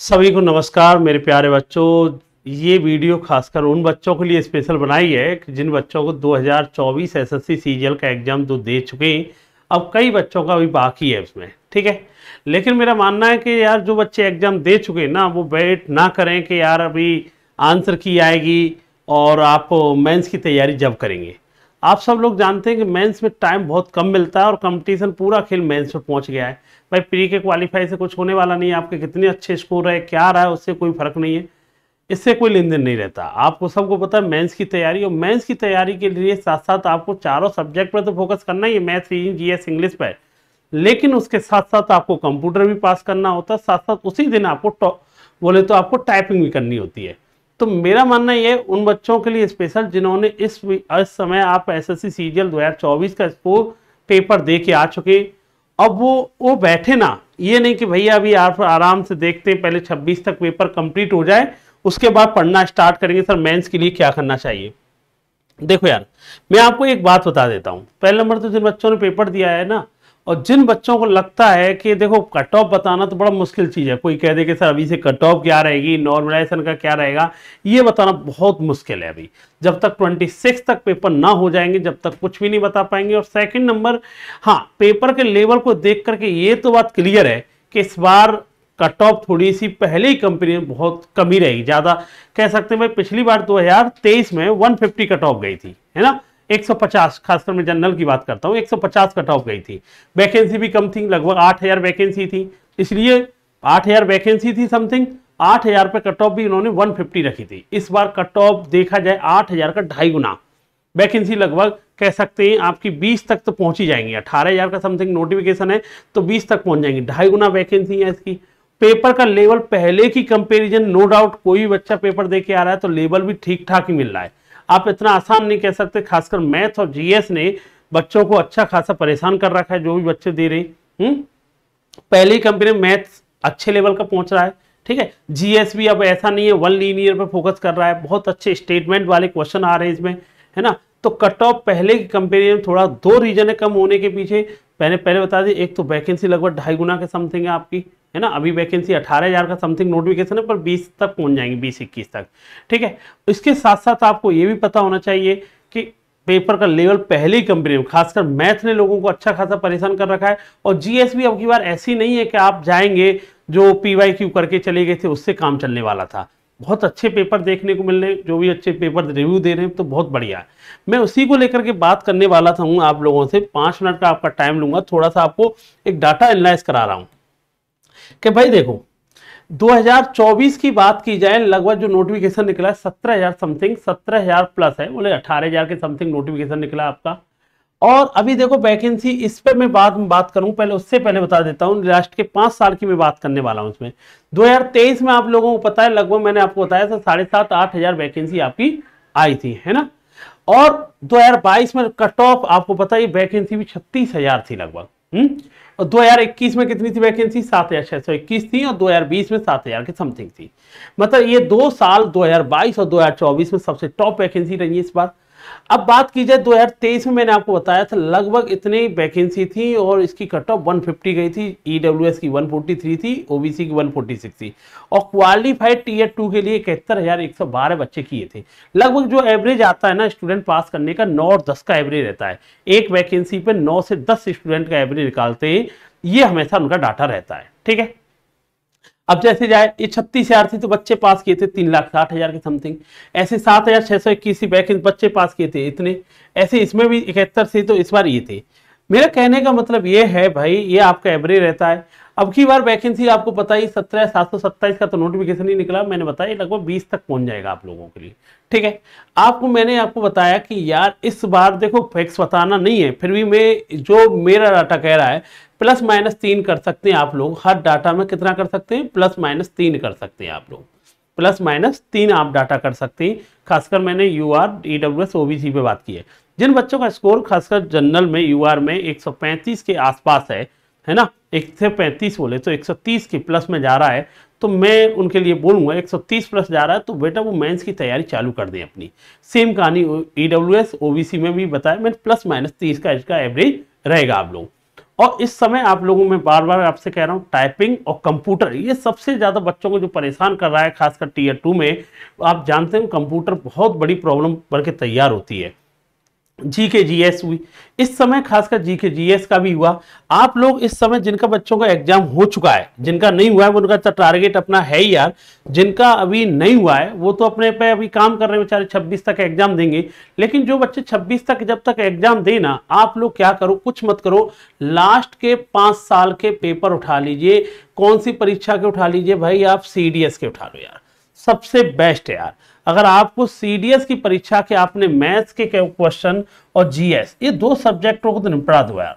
सभी को नमस्कार मेरे प्यारे बच्चों। ये वीडियो खासकर उन बच्चों के लिए स्पेशल बनाई है कि जिन बच्चों को 2024 एसएससी सीजीएल का एग्जाम तो दे चुके हैं, अब कई बच्चों का अभी बाकी है उसमें, ठीक है। लेकिन मेरा मानना है कि यार जो बच्चे एग्जाम दे चुके हैं ना, वो वेट ना करें कि यार अभी आंसर की आएगी और आप मेंस की तैयारी जब करेंगे। आप सब लोग जानते हैं कि मेंस में टाइम बहुत कम मिलता है और कंपटीशन पूरा खेल मेंस में पहुंच गया है। भाई प्री के क्वालिफाई से कुछ होने वाला नहीं है, आपके कितने अच्छे स्कोर है क्या रहा है उससे कोई फर्क नहीं है, इससे कोई लेन देन नहीं रहता। आपको सबको पता है मेंस की तैयारी, और मेंस की तैयारी के लिए साथ साथ आपको चारों सब्जेक्ट पर तो फोकस करना ही है, मैथ्स रीजनिंग जीएस इंग्लिश पर, लेकिन उसके साथ साथ आपको कंप्यूटर भी पास करना होता है, साथ साथ उसी दिन आपको बोले तो आपको टाइपिंग भी करनी होती है। तो मेरा मानना ये उन बच्चों के लिए स्पेशल जिन्होंने इस समय आप एसएससी सीजीएल 2024 का स्कोर पेपर दे के आ चुके, अब वो बैठे ना, ये नहीं कि भैया अभी आप आराम से देखते हैं पहले 26 तक पेपर कंप्लीट हो जाए उसके बाद पढ़ना स्टार्ट करेंगे सर मेंस के लिए क्या करना चाहिए। देखो यार, मैं आपको एक बात बता देता हूं। पहले नंबर तो जिन बच्चों ने पेपर दिया है ना, और जिन बच्चों को लगता है कि देखो कट ऑफ बताना तो बड़ा मुश्किल चीज़ है, कोई कह दे कि सर अभी से कट ऑफ क्या रहेगी, नॉर्मलाइजेशन का क्या रहेगा, ये बताना बहुत मुश्किल है। अभी जब तक 26 तक पेपर ना हो जाएंगे जब तक कुछ भी नहीं बता पाएंगे। और सेकंड नंबर, हाँ, पेपर के लेवल को देख करके ये तो बात क्लियर है कि इस बार कट ऑफ थोड़ी सी पहले ही कंपनी में बहुत कमी रहेगी, ज़्यादा कह सकते हैं। भाई पिछली बार 2023 में 150 कट ऑफ गई थी, है ना, 150, खासकर मैं जनरल की बात करता हूँ, 150 कट ऑफ गई थी। वैकेंसी भी कम थी, लगभग 8000 वैकेंसी थी, इसलिए 8000 वैकेंसी थी समथिंग, 8000 पे कट ऑफ भी उन्होंने 150 रखी थी। इस बार कट ऑफ देखा जाए 8000 का 2.5 गुना, वैकेंसी लगभग कह सकते हैं आपकी 20 तक तो पहुंच ही जाएंगी। 18000 का समथिंग नोटिफिकेशन है तो 20 तक पहुंच जाएंगी, 2.5 गुना वैकेंसी है इसकी। पेपर का लेवल पहले की कंपैरिजन, नो डाउट कोई भी बच्चा पेपर दे के आ रहा है तो लेवल भी ठीक ठाक ही मिल रहा है। आप इतना आसान नहीं कह सकते, खासकर मैथ और जीएस ने बच्चों को अच्छा खासा परेशान कर रखा है, जो भी बच्चे दे रहे। पहली कंपनी में मैथ्स अच्छे लेवल का पहुंच रहा है, ठीक है। जीएस भी अब ऐसा नहीं है वन लीनियर पे फोकस कर रहा है, बहुत अच्छे स्टेटमेंट वाले क्वेश्चन आ रहे हैं इसमें, है ना। तो कट ऑफ पहले की कंपेरिजन थोड़ा, दो रीजन है कम होने के पीछे। पहले बता दें, एक तो वैकेंसी लगभग 2.5 गुना के समथिंग है आपकी, है ना। अभी वैकेंसी 18000 का समथिंग नोटिफिकेशन है, पर 20 तक पहुंच जाएंगे, 20-21 तक, ठीक है। इसके साथ साथ आपको ये भी पता होना चाहिए कि पेपर का लेवल पहले ही कंपनी में, खासकर मैथ ने लोगों को अच्छा खासा परेशान कर रखा है। और जीएस भी अब की बार ऐसी नहीं है कि आप जाएंगे जो पीवाईक्यू करके चले गए थे उससे काम चलने वाला था। बहुत अच्छे पेपर देखने को मिल रहे, जो भी अच्छे पेपर रिव्यू दे रहे हैं तो बहुत बढ़िया है। मैं उसी को लेकर के बात करने वाला था हूँ आप लोगों से। 5 मिनट का आपका टाइम लूंगा, थोड़ा सा आपको एक डाटा एनालाइज करा रहा हूँ कि भाई देखो 2024 की बात की जाए, लगभग जो नोटिफिकेशन निकला है 17,000 समथिंग, 17,000 प्लस है, बोले 18,000 के समथिंग नोटिफिकेशन निकला आपका। और अभी देखो वैकेंसी, इस पर मैं बाद में बात करूं, पहले उससे पहले बता देता हूं लास्ट के 5 साल की मैं बात करने वाला हूं। इसमें 2023 में आप लोगों को पता है लगभग मैंने आपको बताया था 7,500-8,000 वैकेंसी आपकी आई थी, है ना। और 2022 में कट ऑफ आपको पता है वैकेंसी भी 36,000 थी लगभग। और 2021 में कितनी थी वैकेंसी, 7,621 थी, और 2020 में 7,000 के समथिंग थी। मतलब ये 2 साल 2022 और 2024 में सबसे टॉप वैकेंसी रही है इस बार। अब बात की जाए 2023 में, मैंने आपको बताया था लगभग इतनी वैकेंसी थी और इसकी कट ऑफ 150 गई थी, ईडब्ल्यूएस की 143 थी, ओबीसी की 146 थी, और क्वालिफाइड टीयर 2 के लिए 71,112 बच्चे किए थे। लगभग जो एवरेज आता है ना स्टूडेंट पास करने का, 9 और 10 का एवरेज रहता है। एक वैकेंसी पे 9 से 10 स्टूडेंट का एवरेज निकालते हैं, ये हमेशा उनका डाटा रहता है, ठीक है। अब जैसे जाए, ये 36,000 थी तो बच्चे पास किए थे 3,60,000 के समथिंग, ऐसे 7,621 वैकेंसी बच्चे पास किए थे इतने, ऐसे इसमें भी 71 से, तो इस बार ये थे। मेरा कहने का मतलब ये है भाई, ये आपका एवरेज रहता है। अब की बार वैकेंसी आपको पता ही 17,727 का तो नोटिफिकेशन ही निकला, मैंने बताया लगभग 20 तक पहुंच जाएगा आप लोगों के लिए, ठीक है। मैंने आपको बताया कि यार इस बार देखो फैक्स बताना नहीं है, फिर भी मैं जो मेरा डाटा कह रहा है +-3 कर सकते हैं आप लोग। हर डाटा में कितना कर सकते हैं, +-3 कर सकते हैं आप लोग, +-3 आप डाटा कर सकते हैं। खासकर मैंने यूआर, ईडब्ल्यूएस, ओबीसी पे बात की है। जिन बच्चों का स्कोर खासकर जनरल में यूआर में 135 के आसपास है ना, 135 बोले तो 130 के प्लस में जा रहा है, तो मैं उनके लिए बोलूंगा 130 प्लस जा रहा है तो बेटा वो मेंस की तैयारी चालू कर दें अपनी। सेम कहानी ईडब्ल्यूएस, ओबीसी में भी बताया मैंने, +-30 का इसका एवरेज रहेगा आप लोग। और इस समय आप लोगों में बार बार आपसे कह रहा हूं, टाइपिंग और कंप्यूटर ये सबसे ज्यादा बच्चों को जो परेशान कर रहा है, खासकर टीयर 2 में। आप जानते हैं कंप्यूटर बहुत बड़ी प्रॉब्लम बन के तैयार होती है। जीके जीएस हुई इस समय, खासकर जीके जीएस का भी हुआ। आप लोग इस समय जिनका बच्चों का एग्जाम हो चुका है, जिनका नहीं हुआ है उनका तो टारगेट अपना है ही यार। जिनका अभी नहीं हुआ है वो तो अपने पे अभी काम कर रहे हैं बेचारे, 26 तक एग्जाम देंगे। लेकिन जो बच्चे 26 तक जब तक एग्जाम देना, आप लोग क्या करो, कुछ मत करो, लास्ट के 5 साल के पेपर उठा लीजिए। कौन सी परीक्षा के उठा लीजिए भाई, आप सीडीएस के उठा लो यार, सबसे बेस्ट है यार। अगर आपको सीडीएस की परीक्षा के आपने मैथ्स के क्वेश्चन और जीएस ये 2 सब्जेक्टों को तो निपटा दो यार,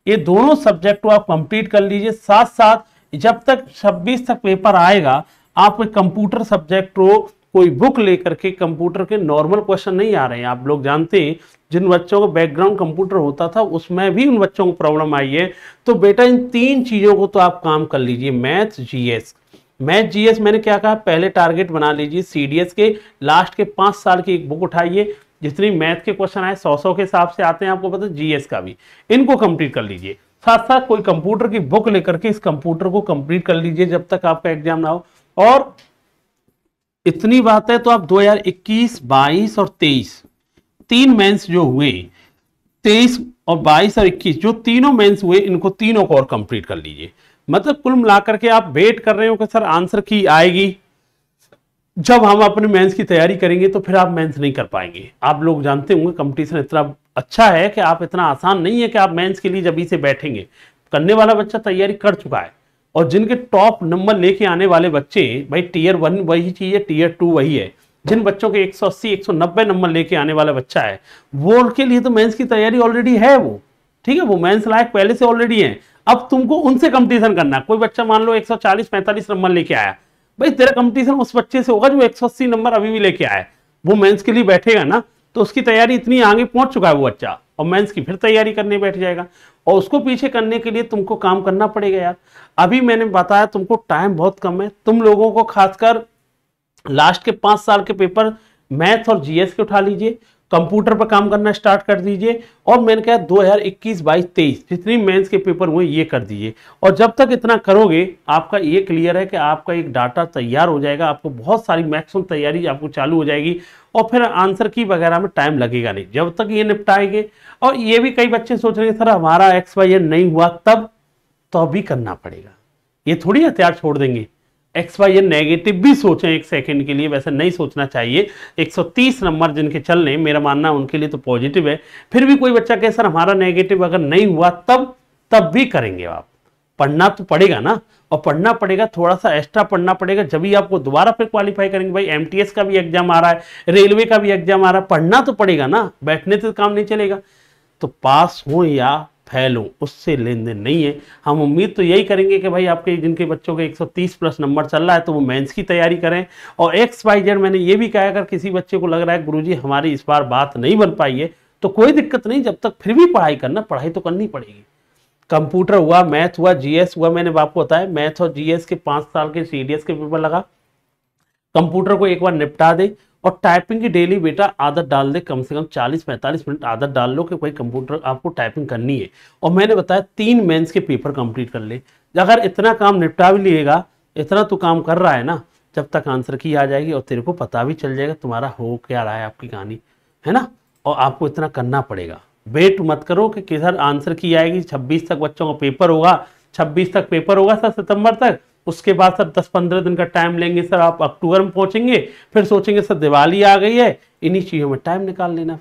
ये दोनों सब्जेक्ट को आप कंप्लीट कर लीजिए। साथ साथ जब तक 26 तक पेपर आएगा, आप कंप्यूटर सब्जेक्ट को कोई बुक लेकर के, कंप्यूटर के नॉर्मल क्वेश्चन नहीं आ रहे हैं, आप लोग जानते हैं जिन बच्चों को बैकग्राउंड कंप्यूटर होता था उसमें भी उन बच्चों को प्रॉब्लम आई है। तो बेटा इन 3 चीजों को तो आप काम कर लीजिए, मैथ्स जीएस। मैथ जीएस मैंने क्या कहा, पहले टारगेट बना लीजिए सीडीएस के, लास्ट के 5 साल की एक बुक उठाइए, जितनी मैथ के क्वेश्चन आए 100 के हिसाब से आते हैं, आपको पता है जीएस का भी, इनको कंप्लीट कर लीजिए। साथ साथ कोई कंप्यूटर की बुक लेकर के इस कंप्यूटर को कंप्लीट कर लीजिए जब तक आपका एग्जाम ना हो। और इतनी बात है तो आप 2021, 22 और 23 3 मेंस जो हुए, 23 और 22 और 21 जो तीनों मेंस हुए, इनको तीनों को और कंप्लीट कर लीजिए। मतलब कुल मिलाकर के आप वेट कर रहे हो कि सर आंसर की आएगी, जब हम अपने मेंस की तैयारी करेंगे तो फिर आप मेंस नहीं कर पाएंगे। आप लोग जानते होंगे कंपटीशन इतना अच्छा है कि आप, इतना आसान नहीं है कि आप मेंस के लिए जब से बैठेंगे। करने वाला बच्चा तैयारी कर चुका है, और जिनके टॉप नंबर लेके आने वाले बच्चे, भाई टीयर 1 वही चीज है, टीयर 2 वही है। जिन बच्चों के 180 190 नंबर लेके आने वाला बच्चा है, वो के लिए तो मेंस की तैयारी ऑलरेडी है वो, ठीक है, वो मेंस लायक पहले से ऑलरेडी है। अब तुमको उनसे कंपटीशन करना है। कोई बच्चा मान लो 140 45 नंबर लेके आया, भाई तेरा कंपटीशन उस बच्चे से होगा जो 180 नंबर अभी भी लेके आया है। वो मेंस के लिए बैठेगा ना, तो उसकी तैयारी इतनी आगे पहुंच चुका है वो बच्चा, और मेंस की फिर तैयारी करने बैठ जाएगा। और उसको पीछे करने के लिए तुमको काम करना पड़ेगा यार। अभी मैंने बताया तुमको टाइम बहुत कम है। तुम लोगों को खासकर लास्ट के 5 साल के पेपर मैथ और जीएस के उठा लीजिए, कंप्यूटर पर काम करना स्टार्ट कर दीजिए। और मैंने कहा 2021, 22, 23 जितनी मेंस के पेपर हुए ये कर दीजिए। और जब तक इतना करोगे, आपका ये क्लियर है कि आपका एक डाटा तैयार हो जाएगा, आपको बहुत सारी मैक्सिमम तैयारी आपको चालू हो जाएगी, और फिर आंसर की वगैरह में टाइम लगेगा नहीं जब तक ये निपटाएंगे। और ये भी कई बच्चे सोच रहे हैं सर हमारा XYZ नहीं हुआ तब, तो भी करना पड़ेगा, ये थोड़ी हथियार छोड़ देंगे। XYZ नेगेटिव भी सोचें एक सेकंड के लिए, वैसे नहीं सोचना चाहिए। 130 नंबर जिनके चल रहे, मेरा मानना उनके लिए तो पॉजिटिव है। फिर भी कोई बच्चा कहे सर हमारा नेगेटिव अगर नहीं हुआ तब भी करेंगे। आप पढ़ना तो पड़ेगा ना, और पढ़ना पड़ेगा, थोड़ा सा एक्स्ट्रा पढ़ना पड़ेगा, जब ही आपको दोबारा फिर क्वालिफाई करेंगे। भाई MTS का भी एग्जाम आ रहा है, रेलवे का भी एग्जाम आ रहा है, पढ़ना तो पड़ेगा ना, बैठने से काम नहीं चलेगा। तो पास हो या फेल हो उससे लेन देन नहीं है। हम उम्मीद तो यही करेंगे कि भाई आपके जिनके बच्चों के 130 प्लस नंबर चल रहा है तो वो मेंस की तैयारी करें। और XYZ मैंने ये भी कहा, अगर किसी बच्चे को लग रहा है गुरुजी हमारी इस बार बात नहीं बन पाई है, तो कोई दिक्कत नहीं, जब तक फिर भी पढ़ाई करना, पढ़ाई तो करनी पड़ेगी। कंप्यूटर हुआ, मैथ हुआ, जीएस हुआ, मैंने आपको बताया मैथ और जीएस के 5 साल के सीडीएस के पेपर लगा। कंप्यूटर को एक बार निपटा दे, और टाइपिंग की डेली बेटा आदत डाल दे, कम से कम 40-45 मिनट आदत डाल लो कि भाई कंप्यूटर आपको टाइपिंग करनी है। और मैंने बताया 3 मेंस के पेपर कंप्लीट कर ले। अगर इतना काम निपटा भी लिएगा, इतना तो काम कर रहा है ना, जब तक आंसर की आ जाएगी और तेरे को पता भी चल जाएगा तुम्हारा हो क्या रहा है, आपकी कहानी है ना। और आपको इतना करना पड़ेगा, वेट मत करो कि सर आंसर की आएगी। 26 तक बच्चों का पेपर होगा, 26 तक पेपर होगा सर, सितंबर तक। उसके बाद सर 10-15 दिन का टाइम लेंगे सर, आप अक्टूबर में पहुंचेंगे, फिर सोचेंगे सर दिवाली आ गई है, इन्हीं चीज़ों में टाइम निकाल लेना।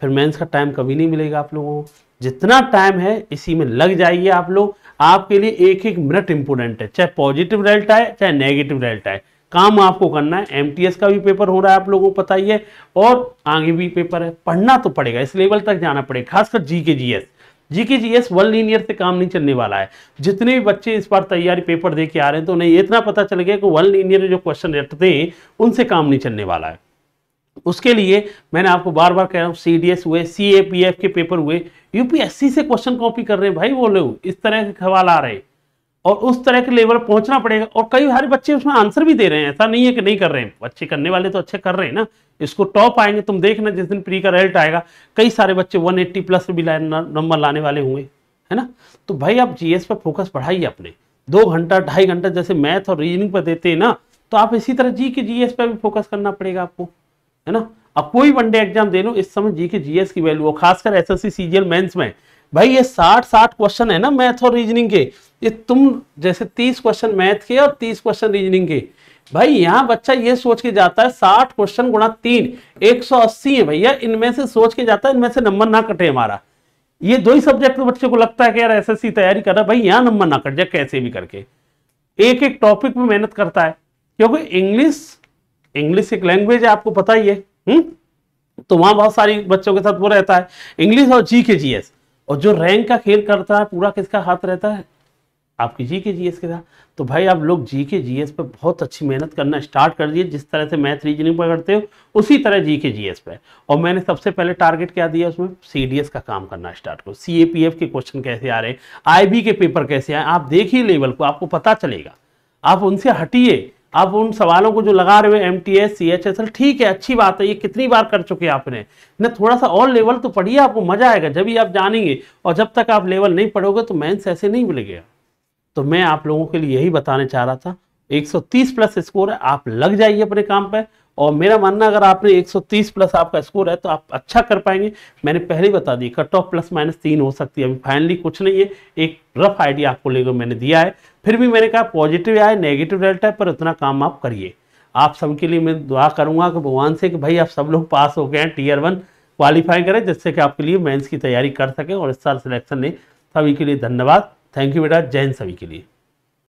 फिर मेंस का टाइम कभी नहीं मिलेगा आप लोगों को। जितना टाइम है इसी में लग जाइए आप लोग। आपके लिए एक एक मिनट इंपोर्टेंट है, चाहे पॉजिटिव रिजल्ट आए चाहे नेगेटिव रिजल्ट आए, काम आपको करना है। MTS का भी पेपर हो रहा है आप लोगों को पता ही है, और आगे भी पेपर है, पढ़ना तो पड़ेगा, इस लेवल तक जाना पड़ेगा। खासकर जीके जीएस वन लीनियर से काम नहीं चलने वाला है। जितने भी बच्चे इस बार तैयारी पेपर दे के आ रहे हैं तो उन्हें इतना पता चल गया कि वन लीनियर जो क्वेश्चन रटते हैं उनसे काम नहीं चलने वाला है। उसके लिए मैंने आपको बार बार कह रहा हूँ, CDS हुए, CAPF के पेपर हुए, UPSC से क्वेश्चन कॉपी कर रहे हैं भाई वो लोग, इस तरह के सवाल आ रहे हैं, और उस तरह के लेवल पहुंचना पड़ेगा। और कई सारे बच्चे उसमें आंसर भी दे रहे हैं, ऐसा नहीं है कि नहीं कर रहे हैं, बच्चे करने वाले तो अच्छे कर रहे हैं ना। इसको टॉप आएंगे, तुम देखना जिस दिन प्री का रिजल्ट आएगा, कई सारे बच्चे 180 प्लस भी नंबर लाने वाले होंगे, है ना। तो भाई आप जीएस पर फोकस बढ़ाइए अपने, 2 घंटा 2.5 घंटा जैसे मैथ और रीजनिंग पर देते हैं ना, तो आप इसी तरह जी के जीएस पर भी फोकस करना पड़ेगा आपको, है ना। अब कोई वनडे एग्जाम दे लो, इस समय जी के जीएस की वैल्यू, खासकर एसएससी सीजीएल मेंस में भाई ये 60 क्वेश्चन है ना मैथ और रीजनिंग के, ये तुम जैसे 30 क्वेश्चन मैथ के और 30 क्वेश्चन रीजनिंग के, भाई यहां बच्चा ये सोच के जाता है 60 क्वेश्चन गुणा 3 180 है भैया, इनमें से सोच के जाता है इनमें से नंबर ना कटे हमारा। ये 2 ही सब्जेक्ट में बच्चे को लगता है कि यार एसएससी तैयारी कर रहा है, भाई यहां नंबर ना कट जाए कैसे भी करके, एक एक टॉपिक में मेहनत करता है, क्योंकि इंग्लिश एक लैंग्वेज है, आपको पता ही है। तो वहां बहुत सारी बच्चों के साथ वो रहता है इंग्लिश और जी के जीएस, और जो रैंक का खेल करता है पूरा किसका हाथ रहता है, आपकी जी के जीएस के साथ। तो भाई आप लोग जी के जीएस पे बहुत अच्छी मेहनत करना स्टार्ट कर दिए, जिस तरह से मैथ रीजनिंग पर करते हो उसी तरह जी के जीएस पे। और मैंने सबसे पहले टारगेट क्या दिया उसमें, सीडीएस का काम करना स्टार्ट करो, सीएपीएफ के क्वेश्चन कैसे आ रहे हैं, आईबी के पेपर कैसे आए, आप देखिए लेवल को, आपको पता चलेगा। आप उनसे हटिए, आप उन सवालों को जो लगा रहे हो एमटीएस सीएचएसएल, ठीक है अच्छी बात है, ये कितनी बार कर चुके हैं आपने ना, थोड़ा सा और लेवल तो पढ़िए, आपको मजा आएगा जब भी आप जानेंगे। और जब तक आप लेवल नहीं पढ़ोगे तो मेंस ऐसे नहीं मिलेगा। तो मैं आप लोगों के लिए यही बताने चाह रहा था, 130 प्लस स्कोर है, आप लग जाइए अपने काम पे। और मेरा मानना अगर आपने 130 प्लस आपका स्कोर है तो आप अच्छा कर पाएंगे। मैंने पहले ही बता दी कट ऑफ +- 3 हो सकती है, अभी फाइनली कुछ नहीं है, एक रफ आइडिया आपको लेकर मैंने दिया है। फिर भी मैंने कहा पॉजिटिव आए नेगेटिव रिजल्ट है, पर उतना काम आप करिए। आप सबके लिए मैं दुआ करूंगा कि भगवान से कि भाई आप सब लोग पास हो गए हैं, Tier 1 क्वालिफाई करें, जिससे कि आपके लिए मेंस की तैयारी कर सकें और इस साल सिलेक्शन लें। सभी के लिए धन्यवाद, थैंक यू बेटा, जय हिंद सभी के लिए।